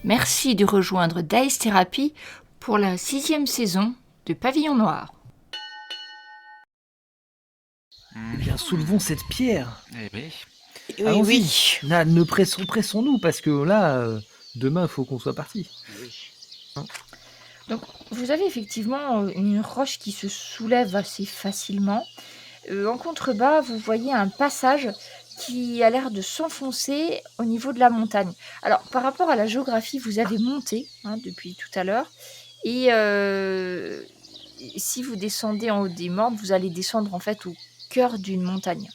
Merci de rejoindre Dice Therapy pour la 6e saison de Pavillon Noir. Eh bien, soulevons cette pierre. Eh bien, Oui, Allons-y. oui. Ne pressons-nous, parce que là, demain, il faut qu'on soit parti. oui. Donc, vous avez effectivement une roche qui se soulève assez facilement. En contrebas, vous voyez un passage qui a l'air de s'enfoncer au niveau de la montagne. Alors, par rapport à la géographie, vous avez monté depuis tout à l'heure. Et si vous descendez en haut des Mornes, vous allez descendre en fait au cœur d'une montagne.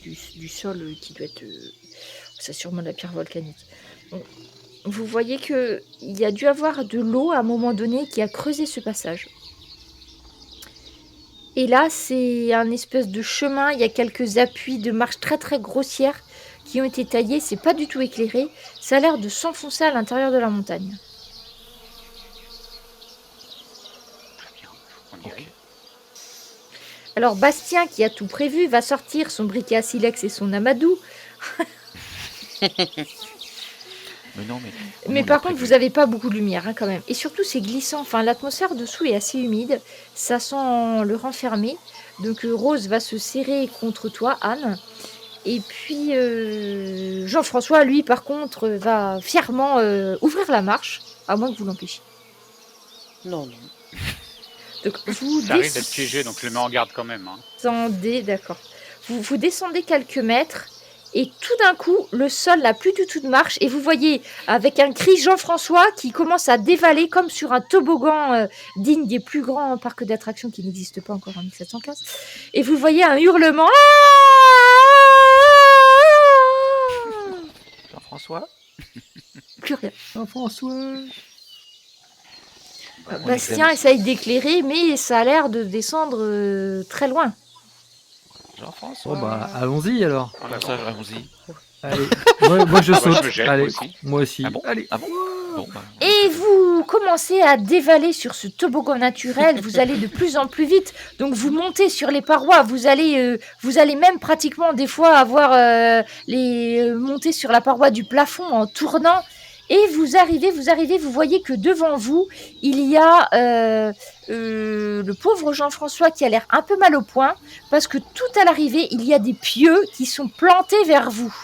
Du sol qui doit être... c'est sûrement de la pierre volcanique. Donc, vous voyez qu'il y a dû avoir de l'eau à un moment donné qui a creusé ce passage. Et là, c'est un espèce de chemin. Il y a quelques appuis de marche très très grossières qui ont été taillés. C'est pas du tout éclairé. Ça a l'air de s'enfoncer à l'intérieur de la montagne. Très bien, on y aille. Alors Bastien, qui a tout prévu, va sortir son briquet à silex et son amadou. Mais non, Mais par contre, vous n'avez pas beaucoup de lumière quand même. Et surtout, c'est glissant. Enfin, l'atmosphère dessous est assez humide. Ça sent le renfermer. Donc Rose va se serrer contre toi, Anne. Et puis Jean-François, lui, par contre, va fièrement ouvrir la marche, à moins que vous l'empêchiez. Non. Donc vous ça arrive d'être piégé, donc je le mets en garde quand même. descendez, d'accord. Vous descendez quelques mètres. Et tout d'un coup, le sol n'a plus du tout de marche. Et vous voyez, avec un cri, Jean-François qui commence à dévaler comme sur un toboggan digne des plus grands parcs d'attractions qui n'existent pas encore en 1715. Et vous voyez un hurlement. Jean-François Plus rien. Jean-François. Bastien essaye d'éclairer, mais ça a l'air de descendre très loin. Jean-François. Bon, bah, allons-y alors. Ah, bah, ça, allons-y. Allez, moi je Ah, bah, saute. je me jette, Allez, moi aussi. moi aussi. Ah bon Allez. Ah bon Bon, bah, Et vous commencez à dévaler sur ce toboggan naturel, vous allez de plus en plus vite, donc vous montez sur les parois, vous allez même pratiquement des fois avoir monter sur la paroi du plafond en tournant, et vous arrivez, vous voyez que devant vous, il y a le pauvre Jean-François qui a l'air un peu mal au poing, parce que tout à l'arrivée, il y a des pieux qui sont plantés vers vous.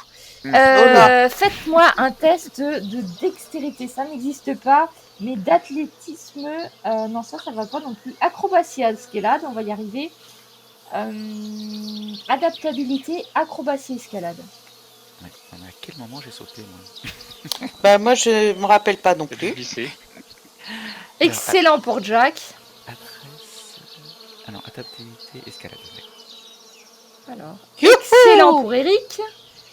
Faites-moi un test de dextérité, ça n'existe pas, mais d'athlétisme, non ça va pas non plus. Acrobatie escalade, on va y arriver. Adaptabilité, acrobatie escalade. ouais. À quel moment j'ai sauté, moi Bah moi je me rappelle pas non J'ai plus. glissé. Excellent pour Jack. Adresse... Ah non, adaptabilité, escalade. Alors, Youhou excellent pour Eric.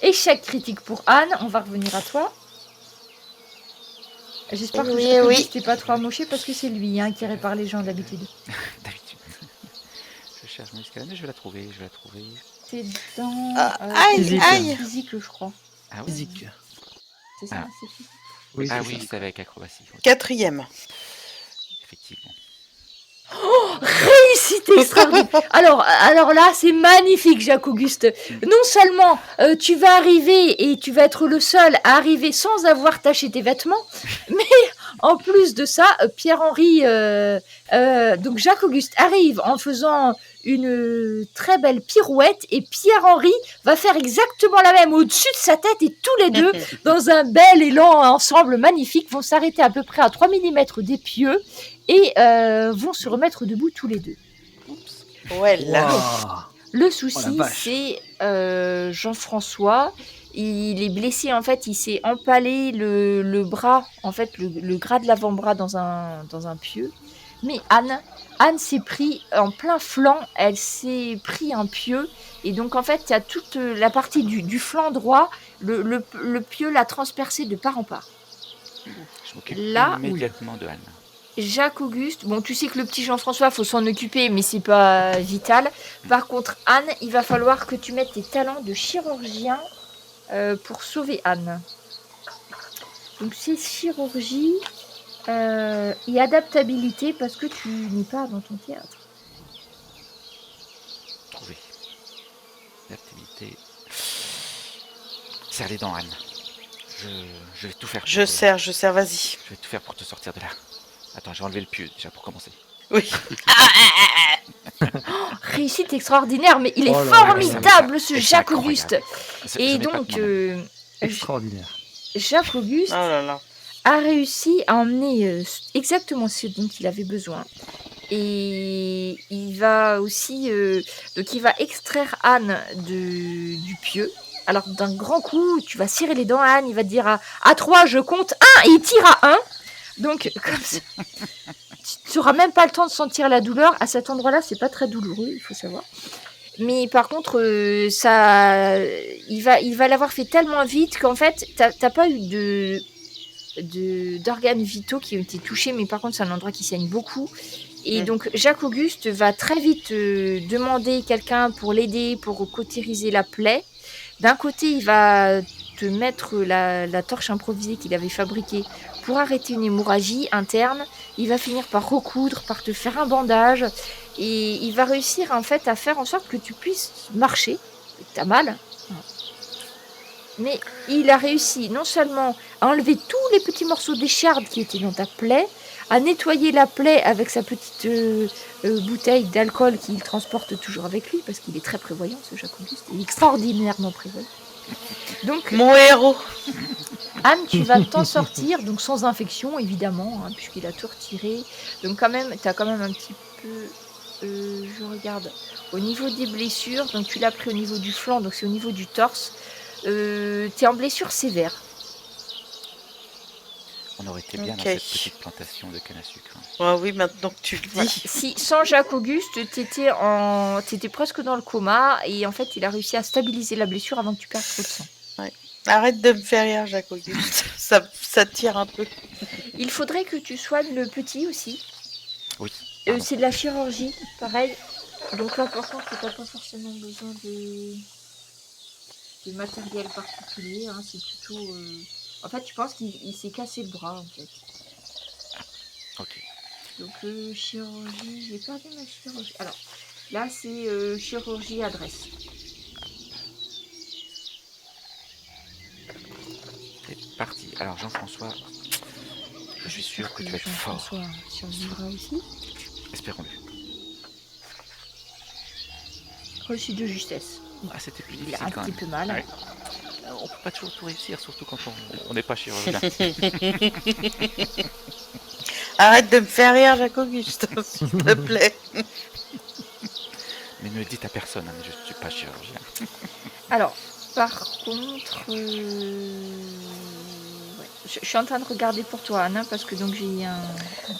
Échec critique pour Anne, on va revenir à toi. J'espère que Oui. t'es pas trop amoché parce que c'est lui qui répare les gens d'habitude. D'habitude. Je cherche mon escalade, mais je vais la trouver. C'est dans aïe. physique, je crois. Ah oui. Physique. C'est ça, Ah. c'est physique. Oui, Ah c'est oui, ça. c'est avec acrobatie. Oui. 4e. Effectivement. Réussite extraordinaire. Alors là, c'est magnifique, Jacques-Auguste. Non seulement tu vas arriver et tu vas être le seul à arriver sans avoir taché tes vêtements, mais en plus de ça, Pierre-Henri, donc Jacques-Auguste arrive en faisant une très belle pirouette et Pierre-Henri va faire exactement la même au-dessus de sa tête et tous les deux, dans un bel élan ensemble magnifique, vont s'arrêter à peu près à 3 mm des pieux et vont se remettre debout tous les deux. Ouais là. Waouh. Le Oh souci, la vache. c'est Jean-François. Il est blessé, en fait, il s'est empalé le bras, en fait, le gras de l'avant-bras dans un pieu. Mais Anne s'est pris en plein flanc, elle s'est pris un pieu. Et donc, en fait, il y a toute la partie du flanc droit, le pieu l'a transpercé de part en part. Je m'occupe Là, immédiatement de Anne. Jacques-Auguste, bon, tu sais que le petit Jean-François, faut s'en occuper, mais c'est pas vital. Par contre, Anne, il va falloir que tu mettes tes talents de chirurgien pour sauver Anne. Donc, c'est chirurgie et adaptabilité parce que tu n'es pas dans ton théâtre. Trouver. L'activité. Serre les dents, Anne. je vais tout faire. Je sers, vas-y. Je vais tout faire pour te sortir de là. Attends, j'ai enlevé le pieu déjà pour commencer. Oui. Réussite extraordinaire, mais il est Oh là là. formidable ce C'est Jacques incroyable. Auguste. Je Et n'ai pas donc, de moment. Extraordinaire. Jacques Auguste Oh là là. a réussi à emmener exactement ce dont il avait besoin. Et il va aussi, donc il va extraire Anne du pieu. Alors d'un grand coup, tu vas serrer les dents à Anne, il va te dire à 3, je compte 1 et il tire à 1. Donc comme ça, tu n'auras même pas le temps de sentir la douleur. À cet endroit-là, c'est pas très douloureux, il faut savoir. Mais par contre, il va l'avoir fait tellement vite qu'en fait, t'as pas eu d'organes vitaux qui ont été touchés, mais par contre, c'est un endroit qui saigne beaucoup. Et donc, Jacques Auguste va très vite demander quelqu'un pour l'aider, pour cautériser la plaie. D'un côté, il va te mettre la torche improvisée qu'il avait fabriquée pour arrêter une hémorragie interne. Il va finir par recoudre, par te faire un bandage. Et il va réussir en fait à faire en sorte que tu puisses marcher. T'as mal. Mais il a réussi non seulement à enlever tous les petits morceaux d'écharde qui étaient dans ta plaie, à nettoyer la plaie avec sa petite bouteille d'alcool qu'il transporte toujours avec lui, parce qu'il est très prévoyant ce Jacques Auguste, il est extraordinairement prévoyant. Donc, Mon héros. Anne, tu vas t'en sortir, donc sans infection évidemment, hein, puisqu'il a tout retiré. Donc quand même, tu as quand même un petit peu, je regarde, au niveau des blessures, donc tu l'as pris au niveau du flanc, donc c'est au niveau du torse. T'es en blessure sévère. On aurait été bien dans Ok. cette petite plantation de canne à sucre. Ouais, oui, maintenant que tu le Voilà. dis. Si sans Jacques Auguste, t'étais presque dans le coma et en fait il a réussi à stabiliser la blessure avant que tu perdes trop de sang. Arrête de me faire rire, Jacques Auguste. Ça tire un peu. Il faudrait que tu soignes le petit aussi. Oui. C'est de la chirurgie, pareil. Donc là par contre t'as pas forcément besoin de matériel particulier, hein. C'est plutôt... En fait je pense qu'il s'est cassé le bras en fait. Ok. Donc chirurgie, j'ai perdu ma chirurgie. Alors là c'est chirurgie adresse. C'est parti. Alors Jean-François, je suis sûr que tu vas être fort. Jean-François survivra aussi. Espérons-le. Reçu de justesse. Ah, c'était plus Il difficile a un quand petit même. peu mal. Ouais. On peut pas toujours tout réussir, surtout quand on n'est pas chirurgien. Arrête de me faire rire, Jacques Auguste, s'il te plaît. Mais ne dites à personne, hein, je ne suis pas chirurgien. Alors, par contre, ouais. Je suis en train de regarder pour toi, Anna, parce que donc j'ai un.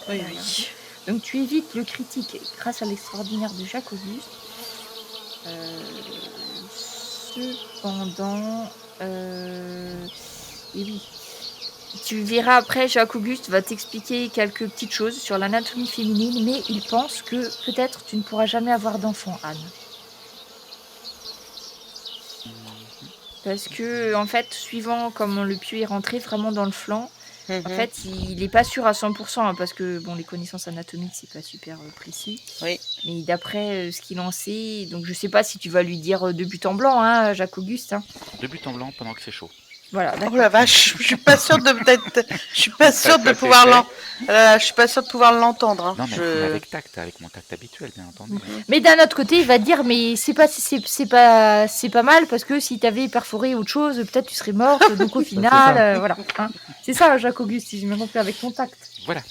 Oui, oui. Donc tu évites le critique grâce à l'extraordinaire de Jacques Auguste. Cependant, et oui, tu verras après, Jacques Auguste va t'expliquer quelques petites choses sur l'anatomie féminine, mais il pense que peut-être tu ne pourras jamais avoir d'enfant, Anne. Parce que, en fait, suivant comment le pieu est rentré vraiment dans le flanc, en fait, il n'est pas sûr à 100%, hein, parce que bon, les connaissances anatomiques, c'est pas super précis. Oui. Mais d'après ce qu'il en sait, donc je sais pas si tu vas lui dire de but en blanc, hein, Jacques Auguste. Hein. De but en blanc pendant que c'est chaud. Voilà. Oh la vache, je suis pas sûre de peut-être. Je suis pas sûre de pouvoir je suis pas sûre de pouvoir l'entendre. Hein. Non, mais avec tact, avec mon tact habituel, bien entendu. Mais d'un autre côté, il va te dire, mais c'est pas mal parce que si t'avais perforé autre chose, peut-être tu serais morte. Donc au final, voilà. Hein. C'est ça, Jacques Auguste, si j'ai bien compris, avec ton tact. Voilà.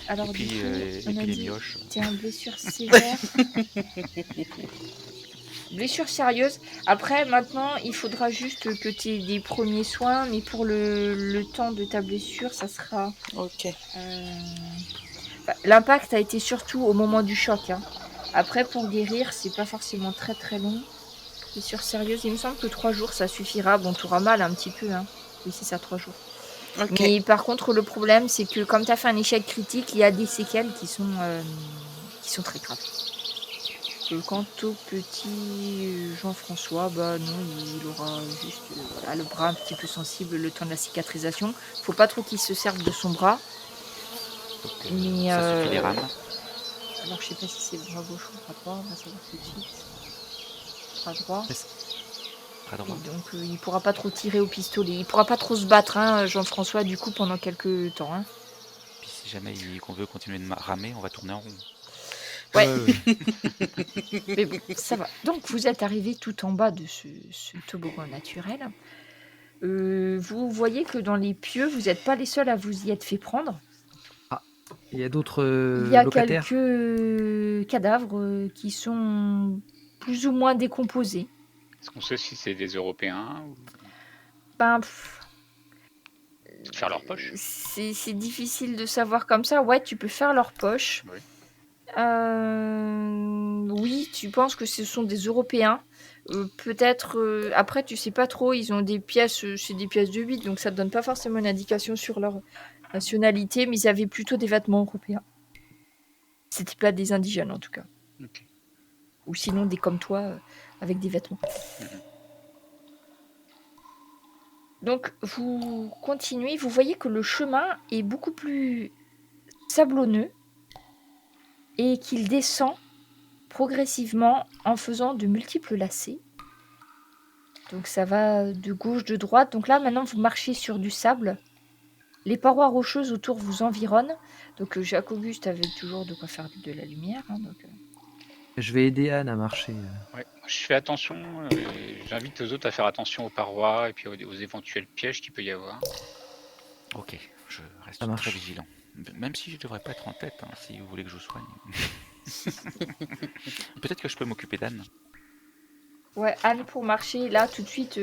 Alors Et puis, du coup, et on a puis les dit, mioches. t'es en blessure sévère. Blessure sérieuse. Après, maintenant, il faudra juste que tu aies des premiers soins, mais pour le temps de ta blessure, ça sera... Ok. L'impact a été surtout au moment du choc. Hein. Après, pour guérir, c'est pas forcément très très long. Blessure sérieuse, il me semble que 3 jours, ça suffira. Bon, tu auras mal un petit peu. Hein. Oui, c'est ça, 3 jours. Ok. Mais par contre, le problème, c'est que comme tu as fait un échec critique, il y a des séquelles qui sont très graves. Quant au petit Jean-François, bah non, il aura juste voilà, le bras un petit peu sensible le temps de la cicatrisation. Faut pas trop qu'il se serve de son bras. Donc, Mais ça suffit les rames. alors je sais pas si c'est le bras gauche ou le bras droit, on va savoir tout de suite. Bras droit. Bras droit. donc il pourra pas trop tirer au pistolet. Il pourra pas trop se battre, hein, Jean-François, du coup, pendant quelques temps. Hein. Puis si jamais qu'on veut continuer de ramer, on va tourner en rond. Ouais. Ouais. Mais bon, ça va. Donc, vous êtes arrivé tout en bas de ce toboggan naturel. Vous voyez que dans les pieux, vous n'êtes pas les seuls à vous y être fait prendre. Il y a d'autres Il y a locataires. quelques cadavres qui sont plus ou moins décomposés. Est-ce qu'on sait si c'est des Européens ou Ben, faire leur poche? c'est difficile de savoir comme ça. Ouais, tu peux faire leur poche. Oui. Oui, tu penses que ce sont des Européens. Peut-être, après, tu sais pas trop. Ils ont des pièces, c'est des pièces de 8, donc ça te donne pas forcément une indication sur leur nationalité, mais ils avaient plutôt des vêtements européens. C'était pas des indigènes, en tout cas. Ok. Ou sinon des comme toi, avec des vêtements. Donc, vous continuez, vous voyez que le chemin est beaucoup plus sablonneux et qu'il descend progressivement en faisant de multiples lacets. Donc, ça va de gauche, de droite. Donc là, maintenant, vous marchez sur du sable. Les parois rocheuses autour vous environnent. Donc, Jacques-Auguste avait toujours de quoi faire de la lumière. Hein, donc, Je vais aider Anne à marcher. Ouais. Je fais attention, j'invite les autres à faire attention aux parois et puis aux éventuels pièges qu'il peut y avoir. Ok, je reste Ça marche. très vigilant. Même si je devrais pas être en tête, hein, si vous voulez que je vous soigne. Peut-être que je peux m'occuper d'Anne. Ouais, Anne, pour marcher, là, tout de suite,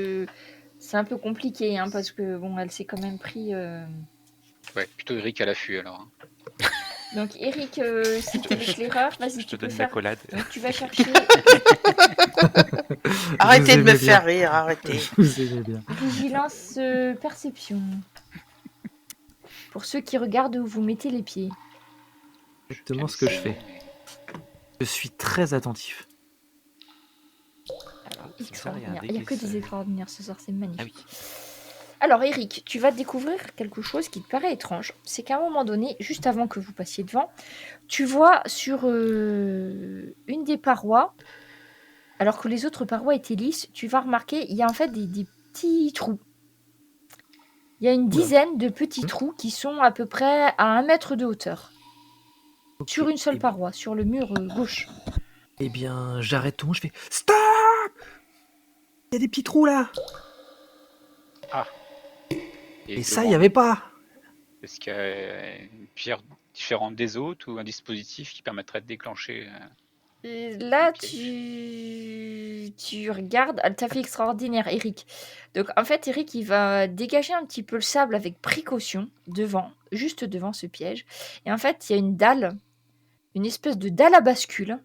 c'est un peu compliqué, hein, parce que, bon, elle s'est quand même pris... Ouais, plutôt Eric à l'affût alors. Hein. Donc, Eric, c'était l'éclaireur. Vas-y, Je te tu peux donne faire... l'accolade. Donc, tu vas chercher Arrêtez de Vous me aimez faire bien. rire, arrêtez. Vous aimez bien. vigilance perception. Pour ceux qui regardent où vous mettez les pieds. Exactement ce que je fais. Je suis très attentif. Alors, C'est bizarre, il y a un extraordinaire. dé Il n'y a qui que des se- extraordinaires ce soir, c'est magnifique. Ah oui. Alors, Eric, tu vas découvrir quelque chose qui te paraît étrange. C'est qu'à un moment donné, juste avant que vous passiez devant, tu vois sur une des parois, alors que les autres parois étaient lisses, tu vas remarquer, il y a en fait des petits trous. Il y a une dizaine de petits trous qui sont à peu près à 1 mètre de hauteur. Ok. Sur une seule paroi, sur le mur gauche. Eh bien, j'arrête tout, je fais stop. Il y a des petits trous là. Et ça, il n'y avait pas. Est-ce qu'il y a une pierre différente des autres ou un dispositif qui permettrait de déclencher Et là, piège. tu regardes. Ah, t'as fait extraordinaire, Eric. Donc, en fait, Eric, il va dégager un petit peu le sable avec précaution, juste devant ce piège. Et en fait, il y a une dalle, une espèce de dalle à bascule.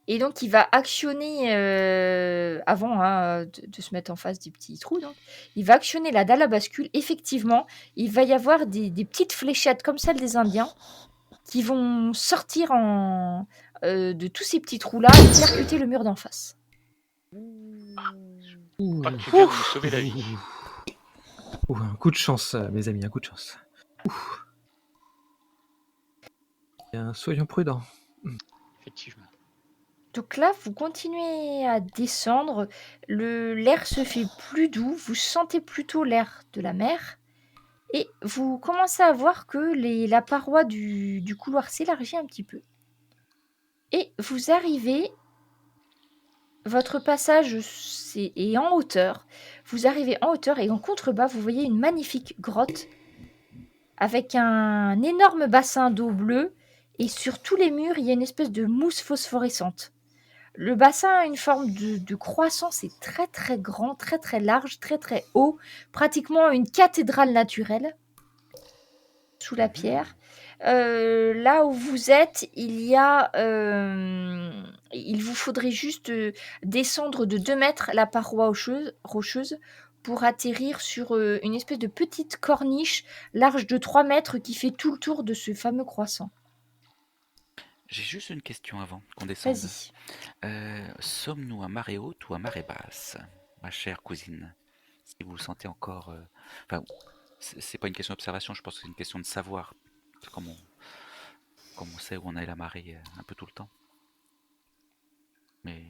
Et donc, il va actionner, avant de se mettre en face du petit trou, donc, il va actionner la dalle à bascule. Effectivement, il va y avoir des petites fléchettes comme celles des Indiens qui vont sortir de tous ces petits trous-là et percuter le mur d'en face. Ouh. Pas que tu viens de nous sauver la vie. Ouh, un coup de chance, mes amis, un coup de chance. Ouh. Bien, soyons prudents. Effectivement. Donc là, vous continuez à descendre. L'air se fait plus doux. Vous sentez plutôt l'air de la mer. Et vous commencez à voir que la paroi du couloir s'élargit un petit peu. Et vous arrivez... Votre passage est en hauteur. Vous arrivez en hauteur et en contrebas, vous voyez une magnifique grotte avec un énorme bassin d'eau bleue. Et sur tous les murs, il y a une espèce de mousse phosphorescente. Le bassin a une forme de croissant, c'est très très grand, très très large, très très haut, pratiquement une cathédrale naturelle sous la pierre. Là où vous êtes, il vous faudrait juste descendre de 2 mètres la paroi rocheuse pour atterrir sur une espèce de petite corniche large de 3 mètres qui fait tout le tour de ce fameux croissant. J'ai juste une question avant qu'on descende. Vas-y. Sommes-nous à marée haute ou à marée basse, ma chère cousine? Si vous le sentez encore... Enfin, c'est pas une question d'observation, je pense que c'est une question de savoir. Comme on sait où on est la marée un peu tout le temps. Mais...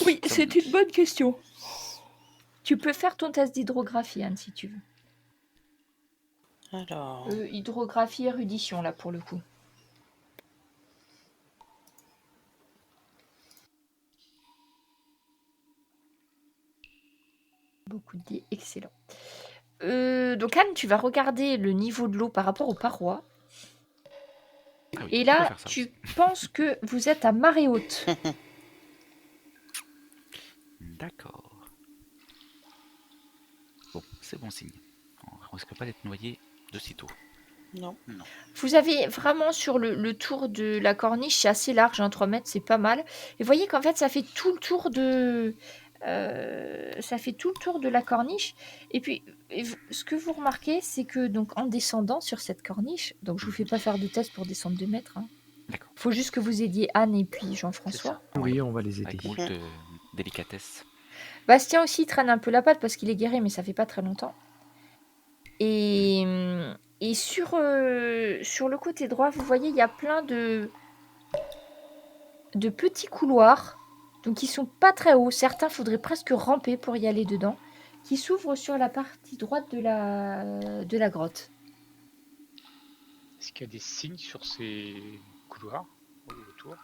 Oui, c'est une bonne question. Tu peux faire ton test d'hydrographie, Anne, si tu veux. Alors, Hydrographie érudition, là, pour le coup. Beaucoup de dés, excellent. Donc Anne, tu vas regarder le niveau de l'eau par rapport aux parois. Ah oui, Et on peut là, faire ça tu aussi. penses que vous êtes à marée haute. D'accord. Bon, c'est bon signe. On risque pas d'être noyé de sitôt. non. Vous avez vraiment sur le tour de la corniche, c'est assez large, 3 mètres, c'est pas mal. Et vous voyez qu'en fait, ça fait tout le tour de... ça fait tout le tour de la corniche. Et puis, ce que vous remarquez, c'est que donc en descendant sur cette corniche, donc je vous fais pas faire de test pour descendre 2 mètres. D'accord. Faut juste que vous aidiez Anne et puis C'est Jean-François. ça. Oui, on va les Avec aider. moult délicatesse. Bastien aussi traîne un peu la patte parce qu'il est guéri, mais ça fait pas très longtemps. Et sur le côté droit, vous voyez, il y a plein de petits couloirs, donc qui sont pas très hauts. Certains, faudrait presque ramper pour y aller dedans, qui s'ouvrent sur la partie droite de la grotte. Est-ce qu'il y a des signes sur ces couloirs autour?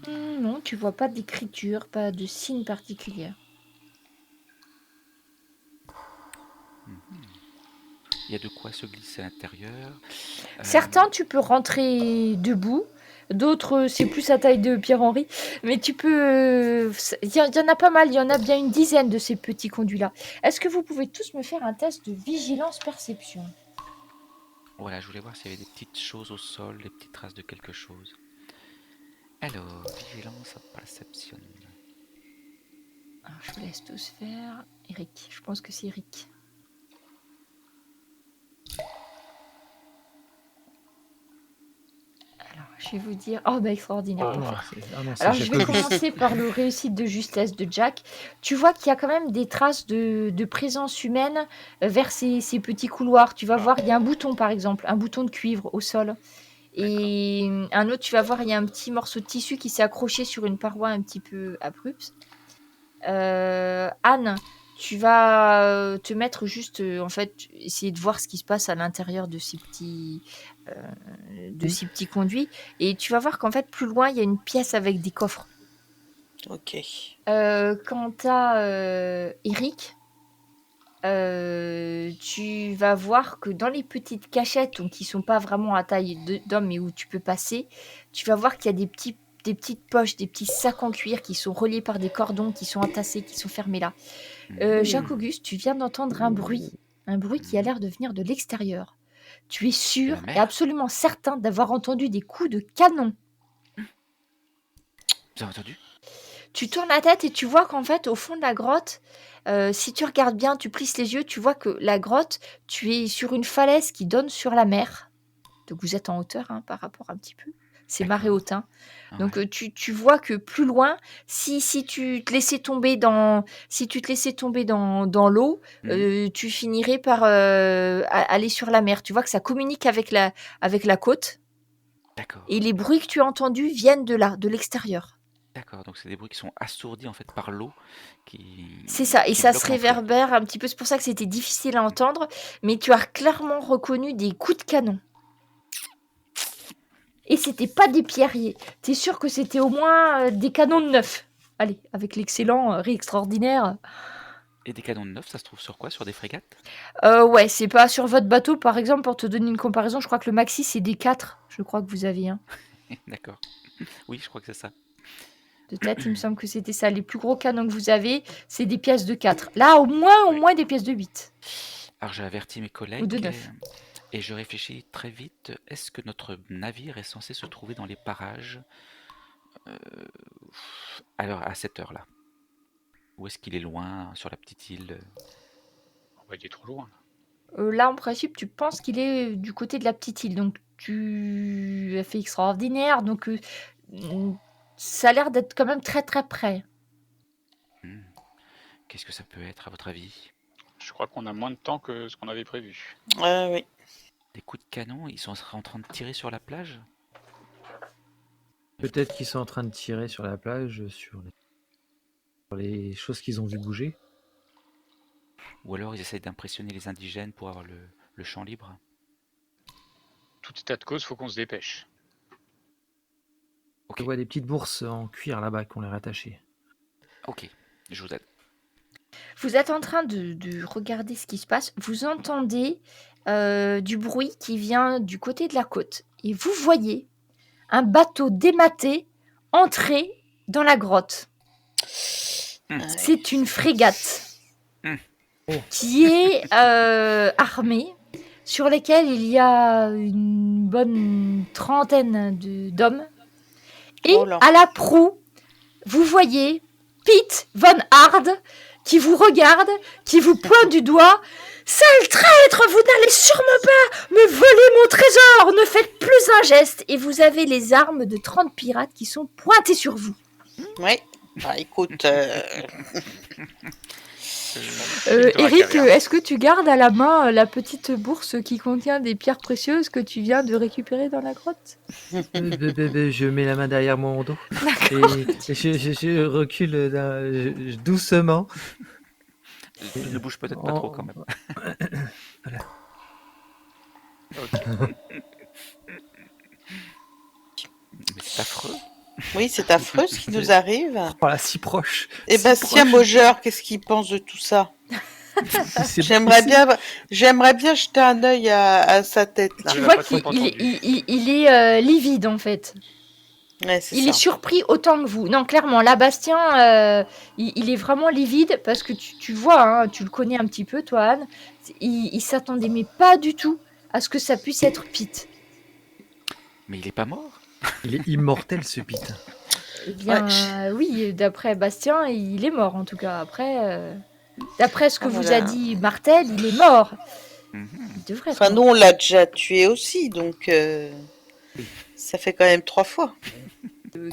Non, tu vois pas d'écriture, pas de signe particulier. Il y a de quoi se glisser à l'intérieur. Certains, tu peux rentrer debout. D'autres, c'est plus à taille de Pierre-Henri. Mais tu peux... Il y en a pas mal. Il y en a bien une dizaine de ces petits conduits-là. Est-ce que vous pouvez tous me faire un test de vigilance-perception? Voilà, je voulais voir s'il y avait des petites choses au sol, des petites traces de quelque chose. Alors, vigilance, perception. Alors, je vous laisse tous faire. Eric, je pense que c'est Eric. Alors, je vais vous dire... Oh, bah extraordinaire. Ah non, parfait. c'est Alors, je vais Jacobus. commencer par le réussite de justesse de Jack. Tu vois qu'il y a quand même des traces de présence humaine vers ces petits couloirs. Tu vas voir, il y a un bouton, par exemple, un bouton de cuivre au sol. Et un autre, tu vas voir, il y a un petit morceau de tissu qui s'est accroché sur une paroi un petit peu abrupte. Anne, tu vas te mettre juste, en fait, essayer de voir ce qui se passe à l'intérieur de ces petits conduits. Et tu vas voir qu'en fait, plus loin, il y a une pièce avec des coffres. Ok. Quant à Eric, tu vas voir que dans les petites cachettes, donc qui sont pas vraiment à taille d'homme, mais où tu peux passer, tu vas voir qu'il y a des petites poches, des petits sacs en cuir qui sont reliés par des cordons, qui sont entassés, qui sont fermés là. Jacques-Auguste, tu viens d'entendre un bruit qui a l'air de venir de l'extérieur. Tu es sûr mer et absolument certain d'avoir entendu des coups de canon. Vous avez entendu? Tu tournes la tête et tu vois qu'en fait, au fond de la grotte, si tu regardes bien, tu plisses les yeux, tu vois que la grotte, tu es sur une falaise qui donne sur la mer. Donc vous êtes en hauteur par rapport un petit peu. C'est marée haute. Donc tu vois que plus loin, si tu te laissais tomber dans l'eau, tu finirais par aller sur la mer. Tu vois que ça communique avec la côte. D'accord. Et les bruits que tu as entendus viennent de l'extérieur. D'accord, donc c'est des bruits qui sont assourdis en fait par l'eau C'est ça, et qui ça se bloquent l'entrée. réverbère un petit peu. C'est pour ça que c'était difficile à entendre, mais tu as clairement reconnu des coups de canon. Et c'était pas des pierriers. T'es sûr que c'était au moins des canons de neuf. Allez, avec l'excellent riz extraordinaire. Et des canons de neuf, ça se trouve sur quoi? Sur des frégates? Ouais, c'est pas sur votre bateau, par exemple, pour te donner une comparaison, je crois que le maxi, c'est des 4. Je crois que vous aviez un. D'accord. Oui, je crois que c'est ça. De tête, il me semble que c'était ça. Les plus gros canons que vous avez, c'est des pièces de 4. Là, au moins des pièces de 8. Alors j'ai averti mes collègues Ou de 9. et je réfléchis très vite. Est-ce que notre navire est censé se trouver dans les parages alors à cette heure-là? Ou est-ce qu'il est loin, sur la petite île? Il est trop loin. Là, en principe, tu penses qu'il est du côté de la petite île. Donc, tu as fait extraordinaire. Donc, ça a l'air d'être quand même très, très près. Qu'est-ce que ça peut être, à votre avis? Je crois qu'on a moins de temps que ce qu'on avait prévu. Oui. Des coups de canon, ils sont en train de tirer sur la plage? Peut-être qu'ils sont en train de tirer sur la plage, sur les choses qu'ils ont vu bouger. Ou alors ils essayent d'impressionner les indigènes pour avoir le champ libre. Tout état de cause, faut qu'on se dépêche. Ok, Je vois des petites bourses en cuir là-bas qu'on les rattachées. ok, je vous aide. Vous êtes en train de regarder ce qui se passe. Vous entendez du bruit qui vient du côté de la côte. Et vous voyez un bateau dématé entrer dans la grotte. C'est une frégate qui est armée, sur laquelle il y a une bonne trentaine d'hommes. Et Oh là. à la proue, vous voyez Pete Von Hard qui vous regarde, qui vous pointe du doigt. Sale traître, vous n'allez sûrement pas me voler mon trésor, ne faites plus un geste. Et vous avez les armes de 30 pirates qui sont pointées sur vous. Oui. Bah, écoute, Eric, est-ce que tu gardes à la main la petite bourse qui contient des pierres précieuses que tu viens de récupérer dans la grotte? Je mets la main derrière mon dos et je recule doucement. Ne bouge peut-être pas trop quand même. Mais c'est affreux. oui, c'est affreux ce qui nous arrive. Voilà, si proche. Et si Bastien proche. Maugeur, qu'est-ce qu'il pense de tout ça? C'est J'aimerais possible. bien jeter un œil à sa tête là. Tu l'as vois pas trop qu'il entendu. il est livide en fait. Ouais, c'est Il ça. est surpris autant que vous. Non, clairement, là, Bastien, il est vraiment livide parce que tu vois, hein, tu le connais un petit peu, toi, Anne. Il s'attendait, mais pas du tout, à ce que ça puisse être Pete. Mais il est pas mort. Il est immortel ce Pete. Eh bien, oui, d'après Bastien, il est mort en tout cas. Après, d'après ce que Ah, vous voilà. a dit Martel, il est mort. Mhm. Il devrait être Enfin, mort. nous, on l'a déjà tué aussi, donc ça fait quand même 3 fois.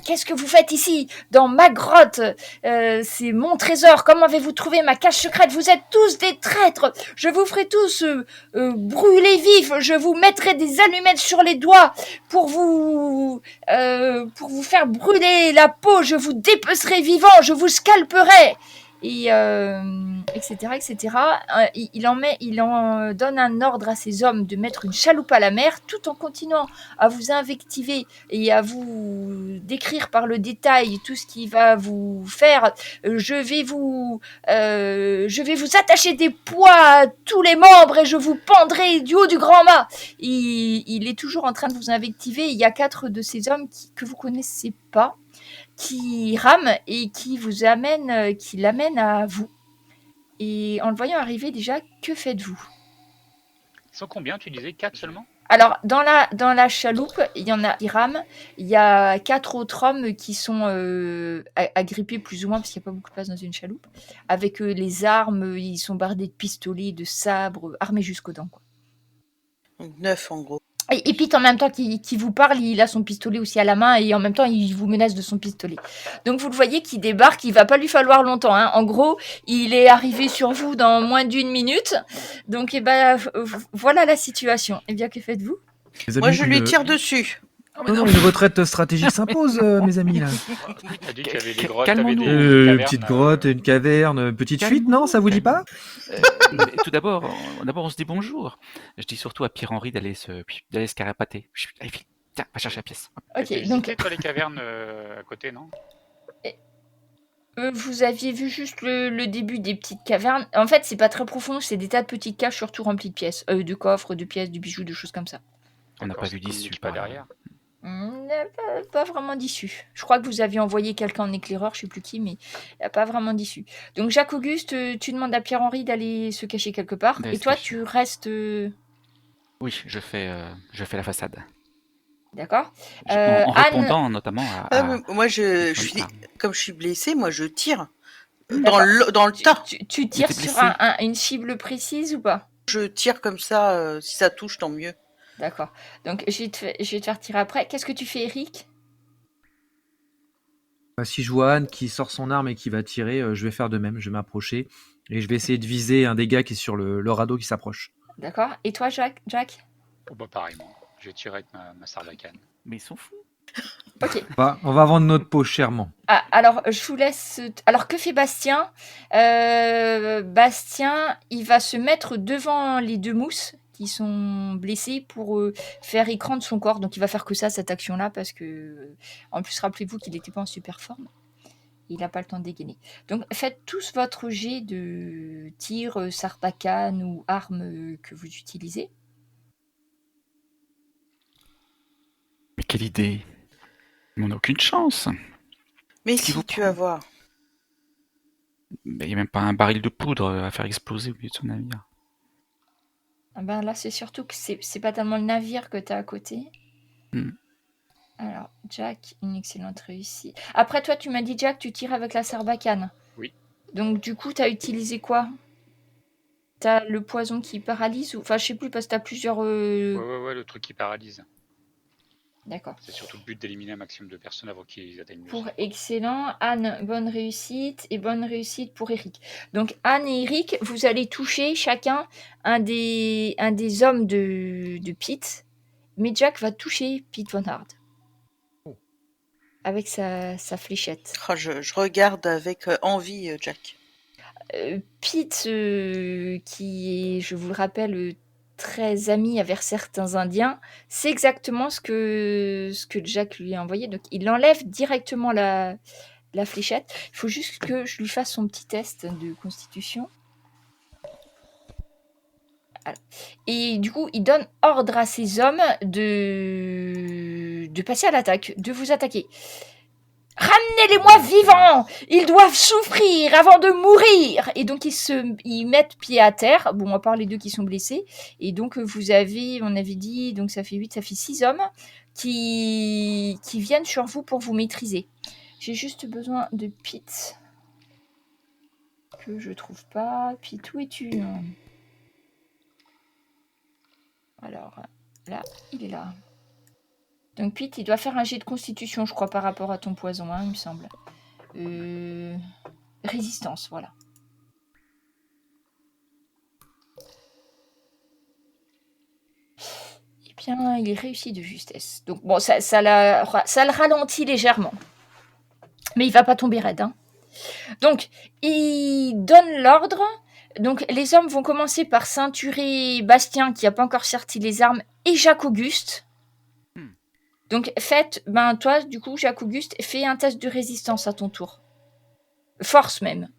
Qu'est-ce que vous faites ici, dans ma grotte? C'est mon trésor. Comment avez-vous trouvé ma cache secrète? Vous êtes tous des traîtres. Je vous ferai tous brûler vifs. Je vous mettrai des allumettes sur les doigts pour vous faire brûler la peau. Je vous dépecerai vivant. Je vous scalperai. Et etc. etc. Il en donne un ordre à ses hommes de mettre une chaloupe à la mer, tout en continuant à vous invectiver et à vous décrire par le détail tout ce qui va vous faire. Je vais vous attacher des poids à tous les membres et je vous pendrai du haut du grand mât. Il est toujours en train de vous invectiver. Il y a 4 de ces hommes que vous connaissez pas, qui rament et qui l'amènent à vous. Et en le voyant arriver déjà, que faites-vous? Ils sont combien, tu disais 4 seulement? Alors, dans la chaloupe, il y en a qui rament. Il y a 4 autres hommes qui sont agrippés plus ou moins, parce qu'il n'y a pas beaucoup de place dans une chaloupe. Avec les armes, ils sont bardés de pistolets, de sabres, armés jusqu'aux dents, quoi. 9 en gros. Et Pete, en même temps qu'il vous parle, il a son pistolet aussi à la main et en même temps, il vous menace de son pistolet. Donc, vous le voyez qui débarque, il va pas lui falloir longtemps, hein. En gros, il est arrivé sur vous dans moins d'1 minute. Donc, voilà la situation. Eh bien, que faites-vous? Les Moi, amis, je lui tire dessus. Non, une retraite stratégique s'impose, mes amis là. Tu as dit qu'il y avait des grottes, Calmons-nous. t'avais des cavernes, Petite grotte, une caverne, petite fuite, non? Ça vous dit pas? Mais tout d'abord, on se dit bonjour. Je dis surtout à Pierre-Henri d'aller se carapater. Allez, vite, tiens, va chercher la pièce. Ok, T'as donc visité, toi, les cavernes à côté, non? vous aviez vu juste le début des petites cavernes. En fait, c'est pas très profond, c'est des tas de petites caches surtout remplies de pièces, de coffres, de pièces, de bijoux, de choses comme ça. On n'a D'accord, pas c'est vu d'issue communique pas par là. derrière. Pas vraiment d'issue. Je crois que vous aviez envoyé quelqu'un en éclaireur, je sais plus qui, mais il n'y a pas vraiment d'issue. Donc Jacques-Auguste, tu demandes à Pierre-Henri d'aller se cacher quelque part. D'aller Et se toi, cacher. tu restes... Oui, je fais la façade. D'accord. En Anne, répondant notamment à Moi, je Bonne suis, femme. comme je suis blessée, moi, je tire dans D'accord. le tas. tu tires t'es sur blessé. une cible précise ou pas? Je tire comme ça, si ça touche, tant mieux. D'accord. Donc je vais te faire tirer après. Qu'est-ce que tu fais, Eric? Si je vois Anne qui sort son arme et qui va tirer, je vais faire de même, je vais m'approcher et je vais essayer de viser un des gars qui est sur le radeau qui s'approche. D'accord. Et toi, Jack? Oh bah pareillement. Je vais tirer avec ma sarbacane. Mais ils sont fous. Ok. On va vendre notre peau chèrement. Ah, alors, je vous laisse. Alors, que fait Bastien? Bastien, il va se mettre devant les deux mousses qui sont blessées pour faire écran de son corps. Donc, il va faire que ça, cette action-là, parce que. En plus, rappelez-vous qu'il n'était pas en super forme. Il n'a pas le temps de dégainer. Donc, faites tous votre jet de tir, sarbacane ou arme que vous utilisez. Mais quelle idée! Mais on n'a aucune chance. Mais Qu'est-ce qui si, vous tu vas voir. Il n'y a même pas un baril de poudre à faire exploser au milieu de son navire. Ah ben là, c'est surtout que c'est pas tellement le navire que tu as à côté. Hmm. Alors, Jack, une excellente réussite. Après, toi, tu m'as dit, Jack, tu tires avec la sarbacane. Oui. Donc, du coup, tu as utilisé quoi? T'as le poison qui paralyse ou... Enfin, je sais plus, parce que tu as plusieurs... Ouais, le truc qui paralyse. D'accord. C'est surtout le but d'éliminer un maximum de personnes avant qu'ils atteignent le Pour sol. excellent, Anne, bonne réussite. Et bonne réussite pour Eric. Donc, Anne et Eric, vous allez toucher chacun un des hommes de Pete. Mais Jack va toucher Pete Von Hard. Avec sa fléchette. Oh, je regarde avec envie, Jack. Pete, qui est, je vous le rappelle, très ami avec certains Indiens, c'est exactement ce que Jack lui a envoyé. Donc, il enlève directement la fléchette. Il faut juste que je lui fasse son petit test de constitution. Voilà. Et du coup, il donne ordre à ses hommes de passer à l'attaque, de vous attaquer. Ramenez-les-moi vivants! Ils doivent souffrir avant de mourir! Et donc, ils mettent pied à terre. Bon, à part les deux qui sont blessés. Et donc, vous avez, on avait dit, donc ça fait 8, ça fait 6 hommes qui viennent sur vous pour vous maîtriser. J'ai juste besoin de Pete. Que je trouve pas. Pete, où es-tu? Alors, là, il est là. Donc, Pete, il doit faire un jet de constitution, je crois, par rapport à ton poison, hein, il me semble. Résistance, voilà. Eh bien, il est réussi de justesse. Donc, bon, ça le ralentit légèrement. Mais il va pas tomber raide, hein. Donc, il donne l'ordre. Donc, les hommes vont commencer par ceinturer Bastien, qui n'a pas encore sorti les armes, et Jacques-Auguste. Donc, toi, du coup, Jacques-Auguste, fais un test de résistance à ton tour. Force même.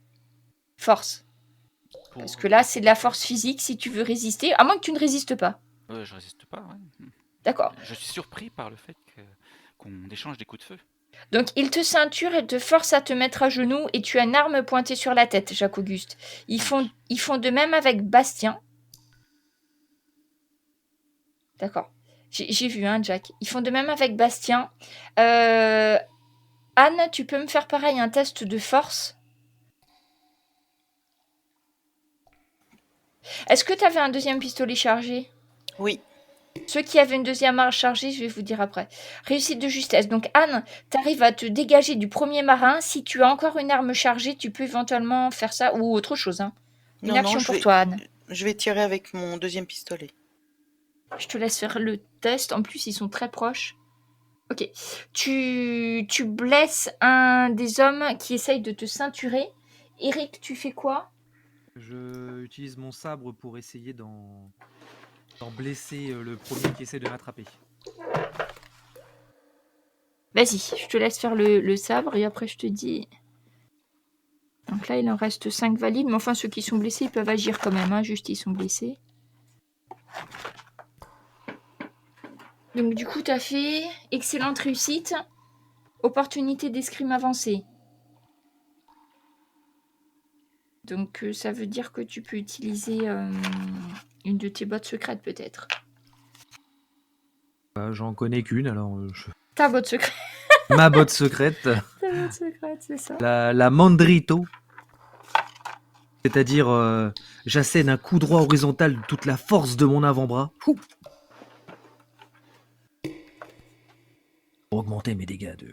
Force. Parce que là, c'est de la force physique si tu veux résister, à moins que tu ne résistes pas. Je résiste pas, ouais. D'accord. Je suis surpris par le fait qu'on échange des coups de feu. Donc, il te ceinture et te force à te mettre à genoux et tu as une arme pointée sur la tête, Jacques-Auguste. Ils font de même avec Bastien. D'accord. J'ai vu, hein, Jack. Ils font de même avec Bastien. Anne, tu peux me faire pareil, un test de force? Est-ce que tu avais un deuxième pistolet chargé? Oui. Ceux qui avaient une deuxième arme chargée, je vais vous dire après. Réussite de justesse. Donc, Anne, tu arrives à te dégager du premier marin. Si tu as encore une arme chargée, tu peux éventuellement faire ça ou autre chose. Hein. Une action pour toi, Anne. Je vais tirer avec mon deuxième pistolet. Je te laisse faire le test. En plus, ils sont très proches. Ok. Tu blesses un des hommes qui essaye de te ceinturer. Eric, tu fais quoi? Je utilise mon sabre pour essayer d'en blesser le premier qui essaie de m'attraper. Vas-y, je te laisse faire le sabre et après je te dis... Donc là, il en reste 5 valides. Mais enfin, ceux qui sont blessés, ils peuvent agir quand même. Hein, juste, ils sont blessés. Donc du coup, tu as fait excellente réussite. Opportunité d'escrime avancée. Donc ça veut dire que tu peux utiliser une de tes bottes secrètes peut-être. J'en connais qu'une, alors... Ta botte secrète. Ma botte secrète. Ta botte secrète, c'est ça. La Mandrito. C'est-à-dire, j'assène un coup droit horizontal de toute la force de mon avant-bras. Pour augmenter mes dégâts de...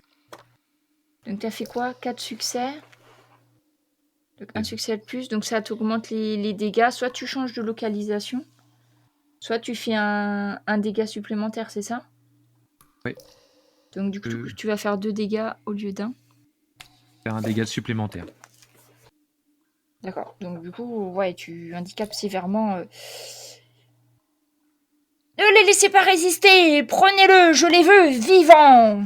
Donc tu as fait quoi? 4 succès. Donc un succès de plus, donc ça t'augmente les dégâts. Soit tu changes de localisation, soit tu fais un dégât supplémentaire, c'est ça? Oui. Donc du coup, tu vas faire 2 dégâts au lieu d'1. Faire un dégât supplémentaire. D'accord. Donc du coup, ouais, tu handicapes sévèrement. Ne les laissez pas résister. Prenez-le, je les veux vivants.